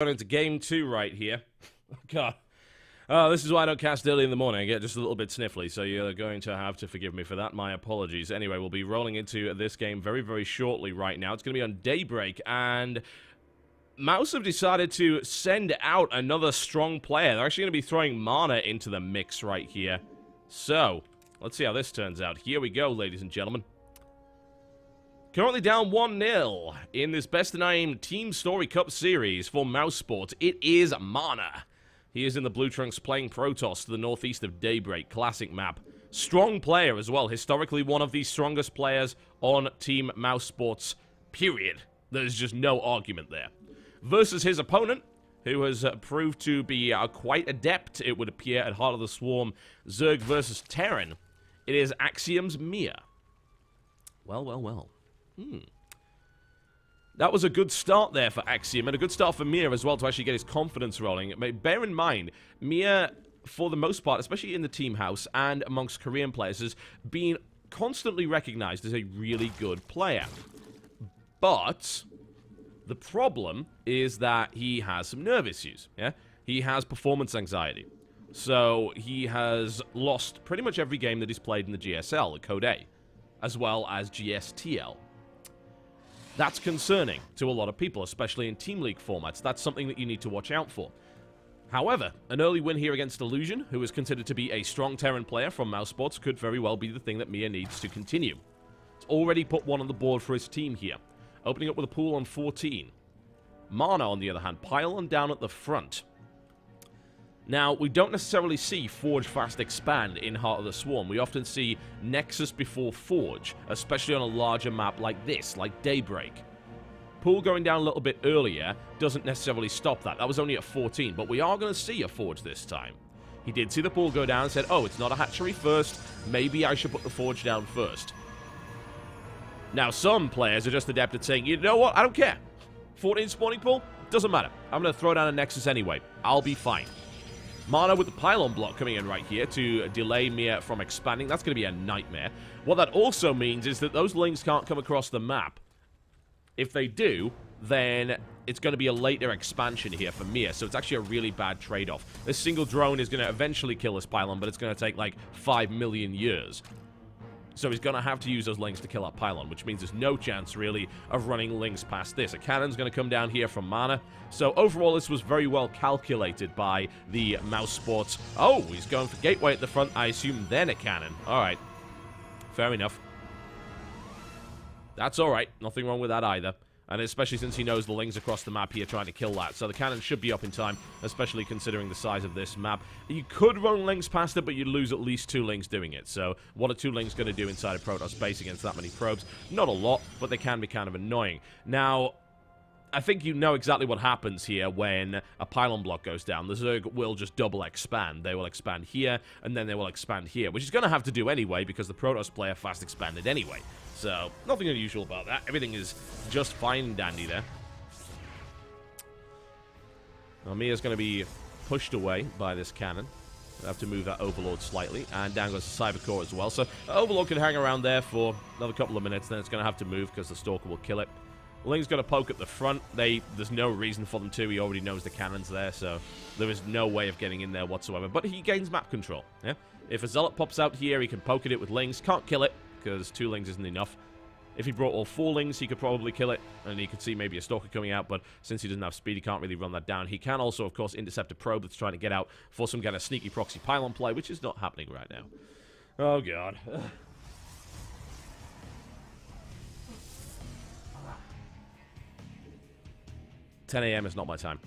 Going into game 2 right here. God. This is why I don't cast early in the morning. I get just a little bit sniffly, so you're going to have to forgive me for that. My apologies. Anyway, we'll be rolling into this game very, very shortly right now. It's going to be on Daybreak, and Mouse have decided to send out another strong player. They're actually going to be throwing Mana into the mix right here. So, let's see how this turns out. Here we go, ladies and gentlemen. Currently down 1-0 in this best-of-9 Teamstory Cup series for Mousesports. It is Mana. He is in the Blue Trunks playing Protoss to the northeast of Daybreak. Classic map. Strong player as well. Historically one of the strongest players on Team Mousesports, period. There's just no argument there. Versus his opponent, who has proved to be quite adept, it would appear, at Heart of the Swarm. Zerg versus Terran. It is Axiom's Mia. Well, well, well. That was a good start there for Axiom, and a good start for Mia as well to actually get his confidence rolling. Bear in mind, Mia, for the most part, especially in the team house and amongst Korean players, has been constantly recognized as a really good player. But the problem is that he has some nerve issues, yeah? He has performance anxiety. So he has lost pretty much every game that he's played in the GSL, the Code A, as well as GSTL. That's concerning to a lot of people, especially in Team League formats. That's something that you need to watch out for. However, an early win here against Illusion, who is considered to be a strong Terran player from Mousesports, could very well be the thing that Mia needs to continue. He's already put one on the board for his team here, opening up with a pool on 14. Mana, on the other hand, pylon down at the front. Now, we don't necessarily see Forge Fast Expand in Heart of the Swarm. We often see Nexus before Forge, especially on a larger map like this, like Daybreak. Pool going down a little bit earlier doesn't necessarily stop that. That was only at 14, but we are going to see a Forge this time. He did see the pool go down and said, oh, it's not a hatchery first. Maybe I should put the Forge down first. Now, some players are just adept at saying, you know what, I don't care. 14 spawning pool, doesn't matter. I'm going to throw down a Nexus anyway. I'll be fine. Mana with the pylon block coming in right here to delay Mia from expanding. That's going to be a nightmare. What that also means is that those lings can't come across the map. If they do, then it's going to be a later expansion here for Mia, so it's actually a really bad trade-off. This single drone is going to eventually kill this pylon, but it's going to take like 5 million years. So he's going to have to use those lings to kill that pylon, which means there's no chance, really, of running lings past this. A cannon's going to come down here from Mana. So overall, this was very well calculated by the Mousesports. Oh, he's going for Gateway at the front, I assume, then a cannon. All right. Fair enough. That's all right. Nothing wrong with that either. And especially since he knows the lings across the map here trying to kill that. So the cannon should be up in time, especially considering the size of this map. You could run lings past it, but you'd lose at least 2 lings doing it. So what are 2 lings going to do inside a Protoss base against that many probes? Not a lot, but they can be kind of annoying. Now, I think you know exactly what happens here when a pylon block goes down. The Zerg will just double expand. They will expand here, and then they will expand here, which is going to have to do anyway, because the Protoss player fast expanded anyway. So, nothing unusual about that. Everything is just fine and dandy there. Now, Mia's going to be pushed away by this cannon. I have to move that Overlord slightly. And down goes the Cybercore as well. So, Overlord can hang around there for another couple of minutes. Then it's going to have to move because the Stalker will kill it. Ling's going to poke at the front. There's no reason for them to. He already knows the cannon's there. So, there is no way of getting in there whatsoever. But he gains map control. Yeah? If a Zealot pops out here, he can poke at it with Lings. Can't kill it, because 2 lings isn't enough. If he brought all 4 lings, he could probably kill it, and he could see maybe a Stalker coming out, but since he doesn't have speed, he can't really run that down. He can also, of course, intercept a probe that's trying to get out for some kind of sneaky proxy pylon play, which is not happening right now. Oh, God. 10 a.m. is not my time.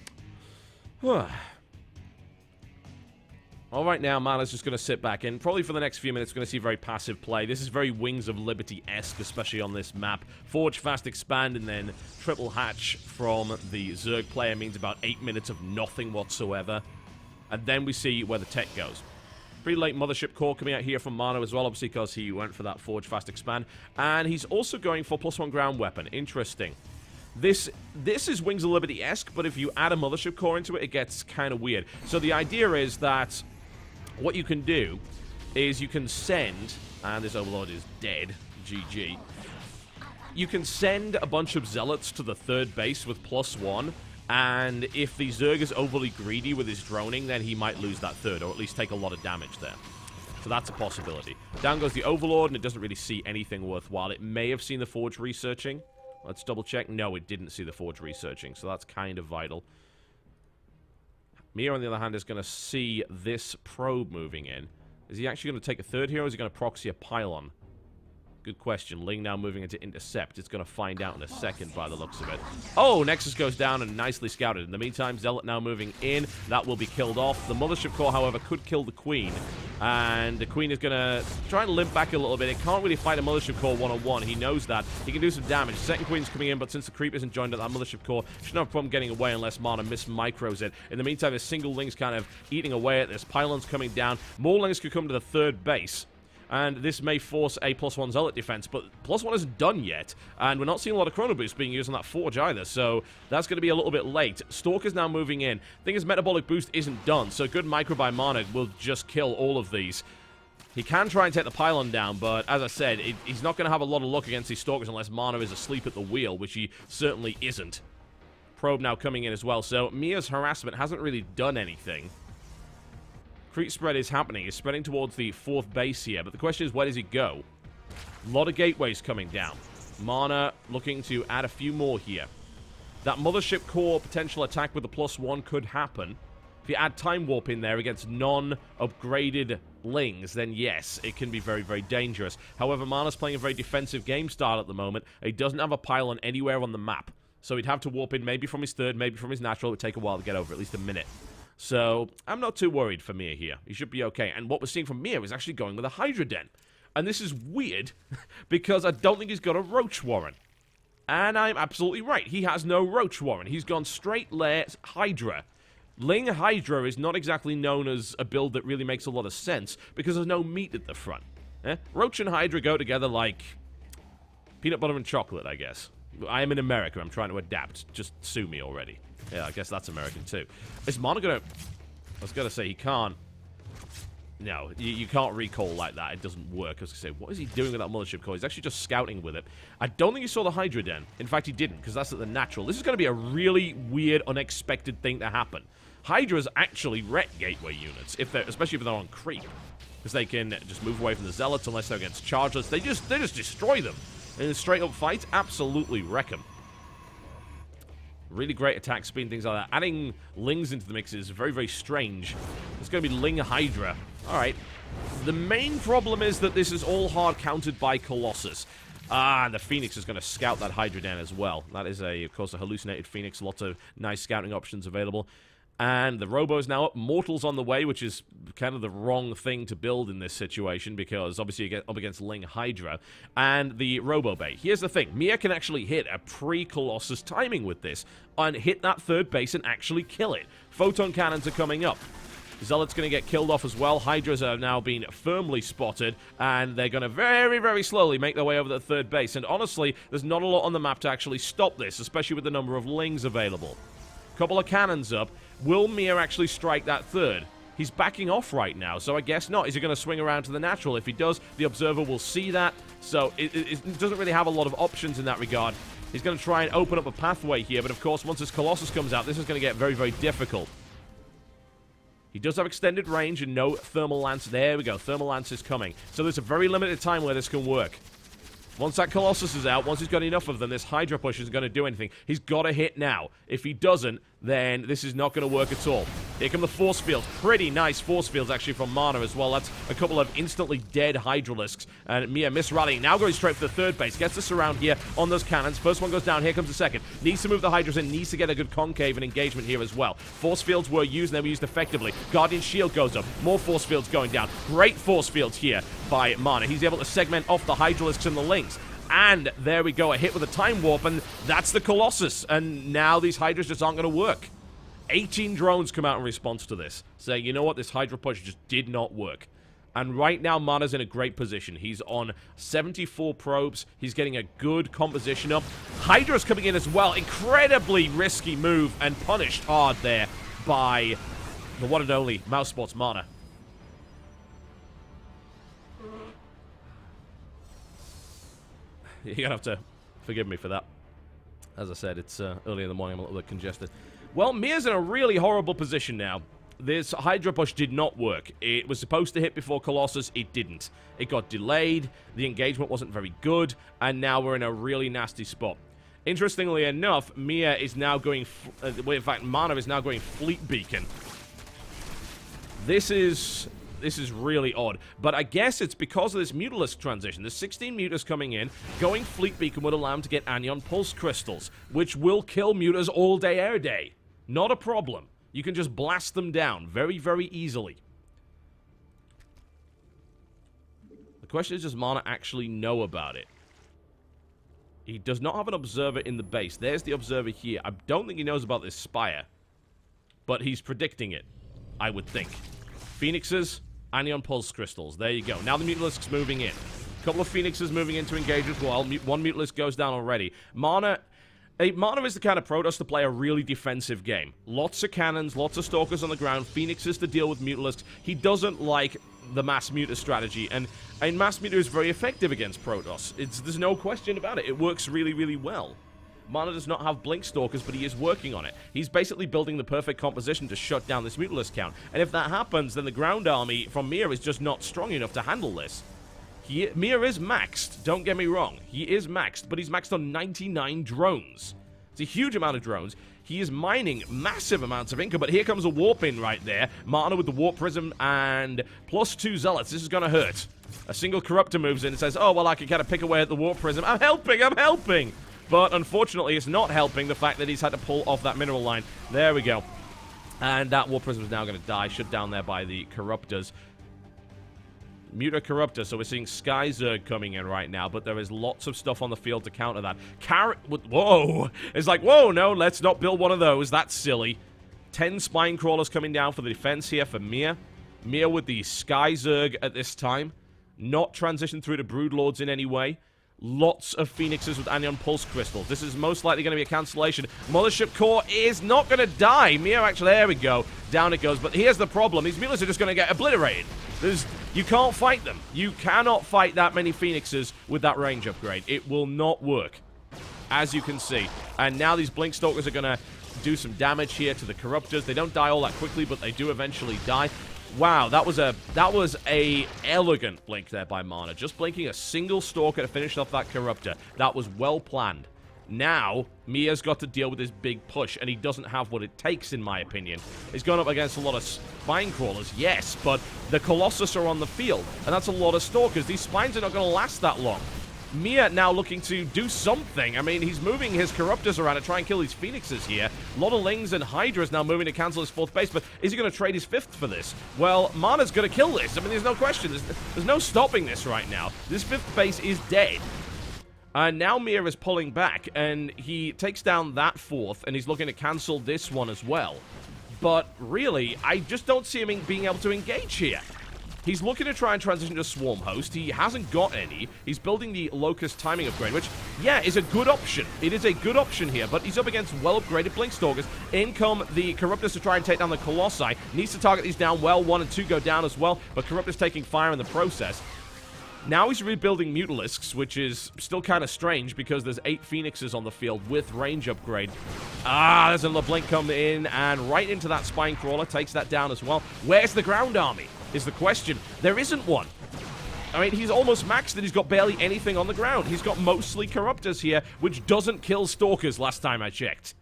All right, now, Mana's just going to sit back in. Probably for the next few minutes, we're going to see very passive play. This is very Wings of Liberty-esque, especially on this map. Forge, fast expand, and then triple hatch from the Zerg player means about 8 minutes of nothing whatsoever. And then we see where the tech goes. Pretty late Mothership core coming out here from Mana as well, obviously because he went for that Forge, fast expand. And he's also going for +1 ground weapon. Interesting. This is Wings of Liberty-esque, but if you add a Mothership core into it, it gets kind of weird. So the idea is that what you can do is you can send, and this Overlord is dead, GG. You can send a bunch of Zealots to the 3rd base with +1, And if the Zerg is overly greedy with his droning, then he might lose that third, or at least take a lot of damage there. So that's a possibility. Down goes the Overlord, and it doesn't really see anything worthwhile. It may have seen the Forge researching. Let's double check. No, it didn't see the Forge researching, so that's kind of vital. Mia, on the other hand, is going to see this probe moving in. Is he actually going to take a third here, or is he going to proxy a pylon? Good question. Ling now moving into intercept. It's going to find out in a second by the looks of it. Oh, Nexus goes down and nicely scouted. In the meantime, Zealot now moving in. That will be killed off. The Mothership Core, however, could kill the Queen. And the Queen is going to try and limp back a little bit. It can't really fight a Mothership Core one-on-one. He knows that. He can do some damage. Second Queen's coming in, but since the creep isn't joined at that Mothership Core, shouldn't have a problem getting away unless Mana mis-micros it. In the meantime, a single Ling's kind of eating away at this. Pylon's coming down. More Lings could come to the third base. And this may force a +1 Zealot defense, but +1 isn't done yet. And we're not seeing a lot of Chrono Boost being used on that Forge either, so that's going to be a little bit late. Stalker's now moving in. Thing is, Metabolic Boost isn't done, so good micro by Mana will just kill all of these. He can try and take the Pylon down, but as I said, he's not going to have a lot of luck against these Stalkers unless Mana is asleep at the wheel, which he certainly isn't. Probe now coming in as well, so Mia's harassment hasn't really done anything. Creep spread is happening. He's spreading towards the fourth base here, but the question is, where does he go? A lot of gateways coming down. Mana looking to add a few more here. That Mothership Core potential attack with the +1 could happen. If you add Time Warp in there against non-upgraded Lings, then yes, it can be very, very dangerous. However, Mana's playing a very defensive game style at the moment. He doesn't have a pylon anywhere on the map, so he'd have to warp in maybe from his third, maybe from his natural. It would take a while to get over, at least a minute. So, I'm not too worried for Mia here. He should be okay. And what we're seeing from Mia is actually going with a Hydra Den. And this is weird, because I don't think he's got a Roach Warren. And I'm absolutely right. He has no Roach Warren. He's gone straight lair Hydra. Ling Hydra is not exactly known as a build that really makes a lot of sense, because there's no meat at the front. Roach and Hydra go together like peanut butter and chocolate, I guess. I am in America. I'm trying to adapt. Just sue me already. Yeah, I guess that's American too. Is Mana gonna... I was gonna say, he can't... No, you can't recall like that. It doesn't work. I was gonna say, what is he doing with that Mothership Core? He's actually just scouting with it. I don't think he saw the Hydra Den. In fact, he didn't, because that's at the natural. This is gonna be a really weird, unexpected thing to happen. Hydras actually wreck gateway units, especially if they're on creep. Because they can just move away from the Zealots unless they're against Chargeless. They just destroy them. In a straight-up fight, absolutely wreck them. Really great attack speed and things like that. Adding Lings into the mix is very, very strange. It's going to be Ling Hydra. Alright. The main problem is that this is all hard countered by Colossus. And the Phoenix is going to scout that Hydra Den as well. That is, of course, a hallucinated Phoenix. Lots of nice scouting options available. And the Robo is now up. Mortal's on the way, which is kind of the wrong thing to build in this situation, because obviously you get up against Ling Hydra and the Robo Bay. Here's the thing. Mia can actually hit a pre-Colossus timing with this and hit that third base and actually kill it. Photon cannons are coming up. Zealot's going to get killed off as well. Hydras have now been firmly spotted, and they're going to very, very slowly make their way over the third base. And honestly, there's not a lot on the map to actually stop this, especially with the number of Lings available. Couple of cannons up. Will Mia actually strike that third? He's backing off right now, so I guess not. Is he going to swing around to the natural? If he does, the Observer will see that, so it doesn't really have a lot of options in that regard. He's going to try and open up a pathway here, but of course, once this Colossus comes out, this is going to get very, very difficult. He does have extended range and no Thermal Lance. There we go. Thermal Lance is coming. So there's a very limited time where this can work. Once that Colossus is out, once he's got enough of them, this Hydra push isn't going to do anything. He's got to hit now. If he doesn't, then this is not going to work at all. Here come the force fields. Pretty nice force fields, actually, from Mana as well. That's a couple of instantly dead Hydralisks. And Mia misrallying. Now going straight for the third base. Gets us around here on those cannons. First one goes down. Here comes the second. Needs to move the Hydras in. Needs to get a good concave and engagement here as well. Force fields were used, and they were used effectively. Guardian Shield goes up. More force fields going down. Great force fields here by Mana. He's able to segment off the Hydralisks and the Lings. And there we go, a hit with a Time Warp, and that's the Colossus. And now these Hydras just aren't going to work. 18 drones come out in response to this, saying, you know what, this Hydra push just did not work. And right now, Mana's in a great position. He's on 74 probes. He's getting a good composition up. Hydra's coming in as well. Incredibly risky move, and punished hard there by the one and only Mousesports Mana. You're going to have to forgive me for that. As I said, it's early in the morning. I'm a little bit congested. Well, Mia's in a really horrible position now. This Hydra push did not work. It was supposed to hit before Colossus. It didn't. It got delayed. The engagement wasn't very good. And now we're in a really nasty spot. Interestingly enough, Mia is now going... in fact, Mana is now going Fleet Beacon. This is really odd. But I guess it's because of this Mutalisk transition. There's 16 Mutas coming in. Going Fleet Beacon would allow him to get Anion Pulse Crystals, which will kill Mutas all day, air day. Not a problem. You can just blast them down very, very easily. The question is, does Mana actually know about it? He does not have an observer in the base. There's the observer here. I don't think he knows about this Spire. But he's predicting it, I would think. Phoenixes, Anion Pulse Crystals. There you go. Now the Mutalisk's moving in. A couple of Phoenixes moving in to engage as well. One Mutalisk goes down already. Mana is the kind of Protoss to play a really defensive game. Lots of cannons, lots of Stalkers on the ground, Phoenixes to deal with Mutalisks. He doesn't like the Mass Muta strategy, and Mass Muta is very effective against Protoss. There's no question about it. It works really, really well. Mana does not have Blink Stalkers, but he is working on it. He's basically building the perfect composition to shut down this Mutalisk count. And if that happens, then the ground army from Mia is just not strong enough to handle this. Mia is maxed, don't get me wrong. He is maxed, but he's maxed on 99 drones. It's a huge amount of drones. He is mining massive amounts of income, but here comes a Warp in right there. Mana with the Warp Prism and +2 Zealots. This is going to hurt. A single Corruptor moves in and says, oh, well, I can kind of pick away at the Warp Prism. I'm helping! But unfortunately, it's not helping the fact that he's had to pull off that mineral line. There we go. And that Warp Prism is now going to die, shut down there by the Corruptors. Muta Corruptor, so we're seeing Sky Zerg coming in right now, but there is lots of stuff on the field to counter that. Whoa! It's like, whoa, no, let's not build one of those. That's silly. 10 Spine Crawlers coming down for the defense here for Mia. Mia with the Sky Zerg at this time. Not transitioned through to Broodlords in any way. Lots of Phoenixes with Anion Pulse Crystals. This is most likely going to be a cancellation. Mothership Core is not going to die. Mia actually, there we go. Down it goes. But here's the problem. These Mutas are just going to get obliterated. You can't fight them. You cannot fight that many Phoenixes with that range upgrade. It will not work, as you can see. And now these Blink Stalkers are going to do some damage here to the Corruptors. They don't die all that quickly, but they do eventually die. Wow, that was a elegant blink there by Mana. Just blinking a single Stalker to finish off that Corruptor. That was well planned. Now, Mia's got to deal with this big push, and he doesn't have what it takes, in my opinion. He's gone up against a lot of Spine Crawlers, yes, but the Colossus are on the field, and that's a lot of Stalkers. These Spines are not going to last that long. Mia now looking to do something. I mean, he's moving his Corruptors around to try and kill these Phoenixes here. A lot of Lings and Hydras now moving to cancel his 4th base, but is he going to trade his 5th for this? Well, Mana's going to kill this. I mean, there's no question. There's no stopping this right now. This 5th base is dead. And now Mia is pulling back, and he takes down that 4th, and he's looking to cancel this one as well. But really, I just don't see him being able to engage here. He's looking to try and transition to Swarm Host. He hasn't got any. He's building the Locust Timing Upgrade, which, yeah, is a good option. It is a good option here, but he's up against well-upgraded Blink Stalkers. In come the Corruptors to try and take down the Colossi. Needs to target these down well. 1 and 2 go down as well, but Corruptors taking fire in the process. Now he's rebuilding Mutalisks, which is still kind of strange because there's 8 Phoenixes on the field with range upgrade. There's a LeBlanc come in and right into that Spine Crawler. Takes that down as well. Where's the ground army is the question. There isn't one. I mean, he's almost maxed and he's got barely anything on the ground. He's got mostly Corruptors here, which doesn't kill Stalkers last time I checked.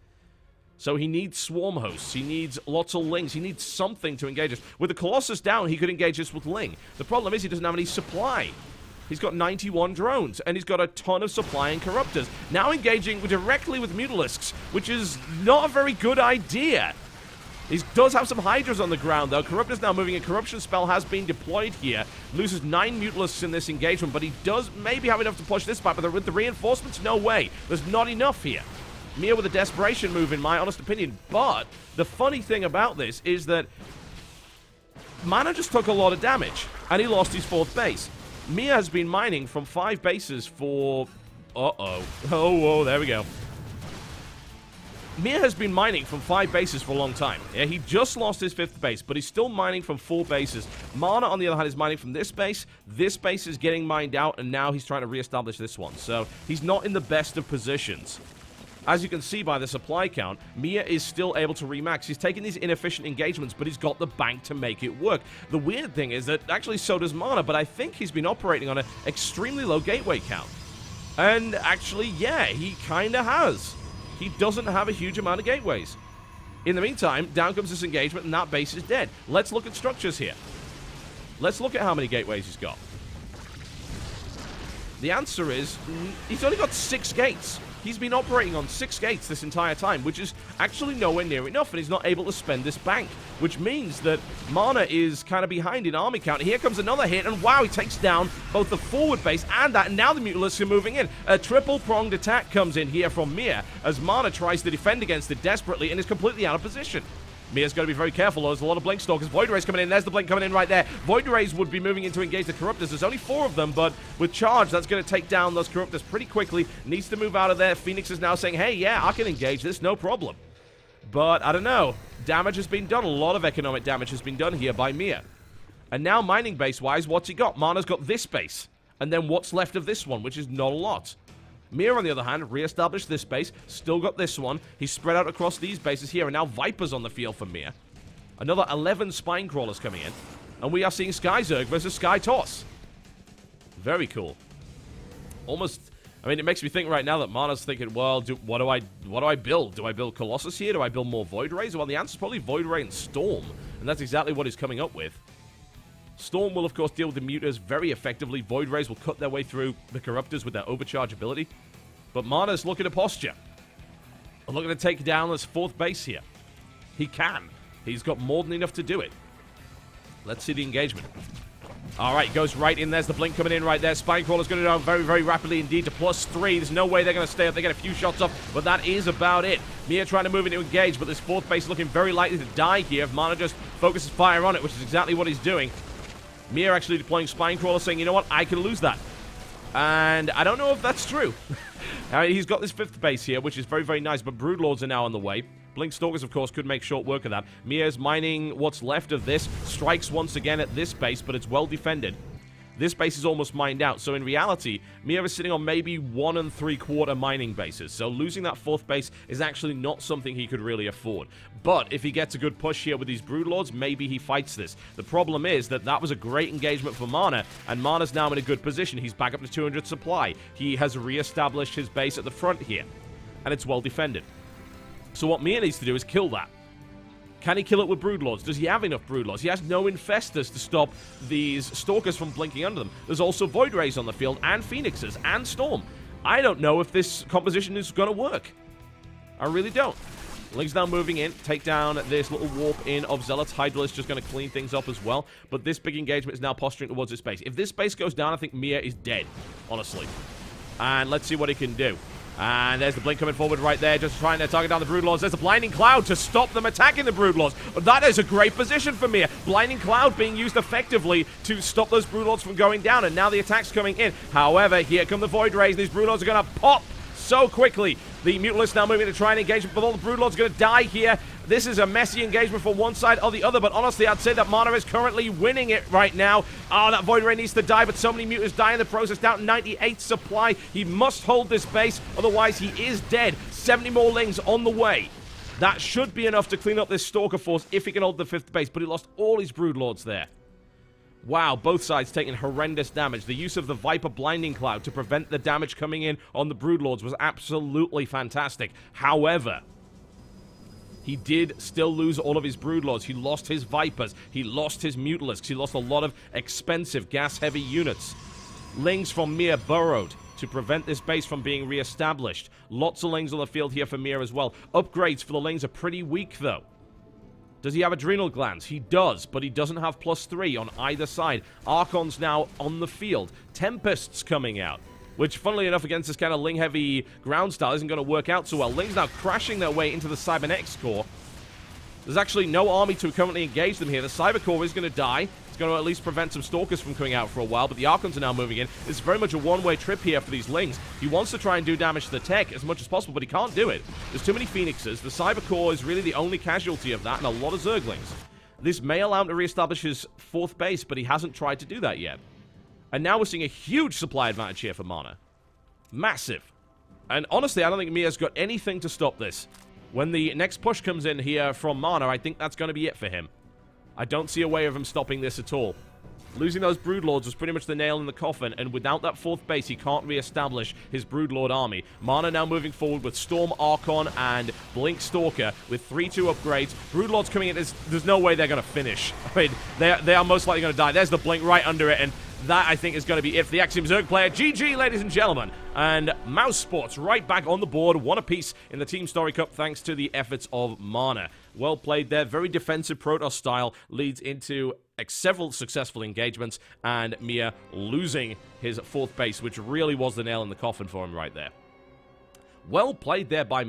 So he needs Swarm Hosts. He needs lots of Lings. He needs something to engage us. With the Colossus down, he could engage us with Ling. The problem is he doesn't have any supply. He's got 91 drones, and he's got a ton of supply and Corruptors. Now engaging directly with Mutalisks, which is not a very good idea. He does have some Hydras on the ground, though. Corruptor's now moving. A Corruption spell has been deployed here. Loses 9 Mutalisks in this engagement, but he does maybe have enough to push this back. But with the reinforcements, no way. There's not enough here. Mia with a desperation move, in my honest opinion. But the funny thing about this is that Mana just took a lot of damage, and he lost his 4th base. Mia has been mining from 5 bases for... Oh, there we go. Mia has been mining from 5 bases for a long time. Yeah, he just lost his 5th base, but he's still mining from 4 bases. Mana, on the other hand, is mining from this base. This base is getting mined out, and now he's trying to reestablish this one. So he's not in the best of positions. As you can see by the supply count, Mia is still able to remax. He's taking these inefficient engagements, but he's got the bank to make it work. The weird thing is that actually so does Mana, but I think he's been operating on an extremely low gateway count. And actually, yeah, he kind of has. He doesn't have a huge amount of gateways. In the meantime, down comes this engagement, and that base is dead. Let's look at structures here. Let's look at how many gateways he's got. The answer is, he's only got 6 gates. He's been operating on 6 gates this entire time, which is actually nowhere near enough, and he's not able to spend this bank, which means that Mana is kind of behind in army count. Here comes another hit, and wow, he takes down both the forward base and that, and now the Mutalisks are moving in. A triple-pronged attack comes in here from Mia, as Mana tries to defend against it desperately and is completely out of position. Mia's got to be very careful. There's a lot of Blink Stalkers. Void Rays coming in. There's the Blink coming in right there. Void Rays would be moving in to engage the Corruptors. There's only 4 of them, but with charge, that's going to take down those Corruptors pretty quickly. Needs to move out of there. Phoenix is now saying, hey, yeah, I can engage this, no problem. But, I don't know. Damage has been done. A lot of economic damage has been done here by Mia. And now, mining base-wise, what's he got? Mana's got this base. And then what's left of this one, which is not a lot. Mia, on the other hand, re-established this base, still got this one. He's spread out across these bases here, and now Vipers on the field for Mia. Another 11 Spine Crawlers coming in. And we are seeing Sky Zerg versus Sky Toss. Very cool. Almost, I mean, it makes me think right now that Mana's thinking, well, what do I build? Do I build Colossus here? Do I build more Void Rays? Well, the answer is probably Void Ray and Storm. And that's exactly what he's coming up with. Storm will, of course, deal with the Mutas very effectively. Void Rays will cut their way through the Corruptors with their overcharge ability. But Mana's looking at posture. And looking to take down this 4th base here. He can. He's got more than enough to do it. Let's see the engagement. Alright, goes right in. There's the Blink coming in right there. Spinecrawler's going to go very, very rapidly indeed to +3. There's no way they're going to stay up. They get a few shots off, but that is about it. Mia trying to move in to engage, but this 4th base looking very likely to die here if Mana just focuses fire on it, which is exactly what he's doing. Mia actually deploying Spinecrawler, saying, you know what, I can lose that. And I don't know if that's true. I mean, he's got this 5th base here, which is very, very nice, but Broodlords are now on the way. Blink Stalkers, of course, could make short work of that. Mia's mining what's left of this, strikes once again at this base, but it's well defended. This base is almost mined out, so in reality, Mia is sitting on maybe 1 3/4 mining bases, so losing that 4th base is actually not something he could really afford. But if he gets a good push here with these Broodlords, maybe he fights this. The problem is that that was a great engagement for Mana, and Mana's now in a good position. He's back up to 200 supply. He has re-established his base at the front here, and it's well defended. So what Mia needs to do is kill that. Can he kill it with Broodlords? Does he have enough Broodlords? He has no Infestors to stop these Stalkers from blinking under them. There's also Void Rays on the field, and Phoenixes, and Storm. I don't know if this composition is going to work. I really don't. Link's now moving in, take down this little warp in of Zealots. Hydralisk just going to clean things up as well. But this big engagement is now posturing towards this base. If this base goes down, I think Mia is dead, honestly. And let's see what he can do. And there's the Blink coming forward right there, just trying to target down the Broodlords. There's a Blinding Cloud to stop them attacking the Broodlords. That is a great position for Mia. Blinding Cloud being used effectively to stop those Broodlords from going down, and now the attack's coming in. However, here come the Void Rays. These Broodlords are going to pop so quickly. The Mutalisks now moving to try and engage, but all the Broodlords are going to die here. This is a messy engagement for one side or the other, but honestly, I'd say that Mana is currently winning it right now. Oh, that Void Ray needs to die, but so many Mutants die in the process. Down 98 supply. He must hold this base, otherwise he is dead. 70 more Lings on the way. That should be enough to clean up this Stalker force if he can hold the 5th base, but he lost all his Broodlords there. Wow, both sides taking horrendous damage. The use of the Viper Blinding Cloud to prevent the damage coming in on the Broodlords was absolutely fantastic. However, he did still lose all of his Broodlords. He lost his Vipers. He lost his Mutalisks. He lost a lot of expensive gas-heavy units. Lings from Mia burrowed to prevent this base from being re-established. Lots of Lings on the field here for Mia as well. Upgrades for the Lings are pretty weak, though. Does he have Adrenal Glands? He does, but he doesn't have +3 on either side. Archon's now on the field. Tempest's coming out, which, funnily enough, against this kind of Ling-heavy ground style isn't going to work out so well. Ling's now crashing their way into the Cybernetics core. There's actually no army to currently engage them here. The Cyber Core is going to die. It's going to at least prevent some Stalkers from coming out for a while, but the Archons are now moving in. It's very much a one-way trip here for these Lings. He wants to try and do damage to the tech as much as possible, but he can't do it. There's too many Phoenixes. The Cyber Core is really the only casualty of that, and a lot of Zerglings. This may allow him to re-establish his 4th base, but he hasn't tried to do that yet. And now we're seeing a huge supply advantage here for Mana. Massive. And honestly, I don't think Mia's got anything to stop this. When the next push comes in here from Mana, I think that's going to be it for him. I don't see a way of him stopping this at all. Losing those Broodlords was pretty much the nail in the coffin, and without that 4th base, he can't re-establish his Broodlord army. Mana now moving forward with Storm, Archon, and Blink Stalker with 3-2 upgrades. Broodlords coming in, there's no way they're going to finish. I mean, they are most likely going to die. There's the Blink right under it, and that, I think, is going to be it for the Axiom Zerg player. GG, ladies and gentlemen. And Mousesports right back on the board, 1 apiece in the Teamstory Cup, thanks to the efforts of Mana. Well played there. Very defensive Protoss style leads into several successful engagements, and Mia losing his 4th base, which really was the nail in the coffin for him right there. Well played there by